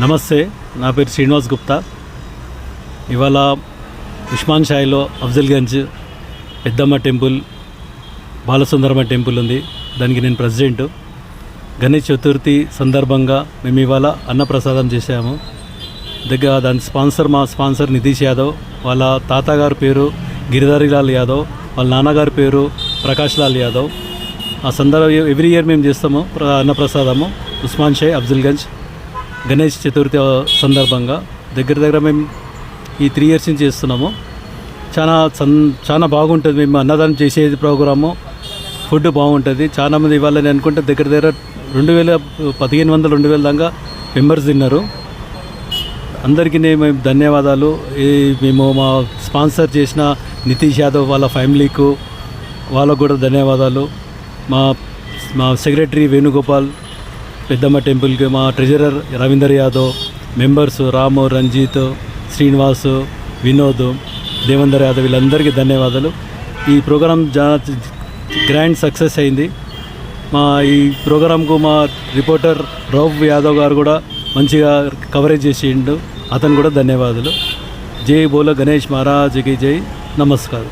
నమస్తే, నా పేరు శ్రీనివాస్ గుప్తా. ఇవాళ ఉస్మాన్ షాయిలో అఫ్జల్గంజ్ పెద్దమ్మ టెంపుల్, బాలసుందరమ్మ టెంపుల్ ఉంది. దానికి నేను ప్రెసిడెంట్. గణేష్ చతుర్థి సందర్భంగా మేము ఇవాళ అన్నప్రసాదం చేసాము. దాని మా స్పాన్సర్ నితీష్ యాదవ్. వాళ్ళ తాతగారి పేరు గిరిధారీలాల్ యాదవ్, వాళ్ళ నాన్నగారి పేరు ప్రకాష్ లాల్ యాదవ్. ఆ ఎవ్రీ ఇయర్ మేము చేస్తాము అన్నప్రసాదము ఉస్మాన్ షాయి అఫ్జల్గంజ్ గణేష్ చతుర్థి సందర్భంగా. దగ్గర మేము ఈ 3 years నుంచి చేస్తున్నాము. చాలా బాగుంటుంది. మేము అన్నదానం చేసేది ప్రోగ్రాము, ఫుడ్ బాగుంటుంది. చాలామంది ఇవ్వాలని అనుకుంటే దగ్గర 1500-2000 దాకా మెంబర్స్ తిన్నారు. అందరికీ మేము ధన్యవాదాలు. మేము మా స్పాన్సర్ చేసిన నితీష్ యాదవ్ వాళ్ళ ఫ్యామిలీకు వాళ్ళకు కూడా ధన్యవాదాలు. మా సెక్రటరీ వేణుగోపాల్, పెద్దమ్మ టెంపుల్కి మా ట్రెజరర్ రవీందర్ యాదవ్, మెంబర్స్ రాము, రంజిత్, శ్రీనివాసు, వినోద్, దేవేందర్ యాదవ్, వీళ్ళందరికీ ధన్యవాదాలు. ఈ ప్రోగ్రాం గ్రాండ్ సక్సెస్ అయింది. ఈ ప్రోగ్రాంకు మా రిపోర్టర్ రౌఫ్ యాదవ్ గారు కూడా మంచిగా కవరేజ్ చేసిండు. అతను కూడా ధన్యవాదాలు. జై బోలో గణేష్ మహారాజ్కి జై. నమస్కారం.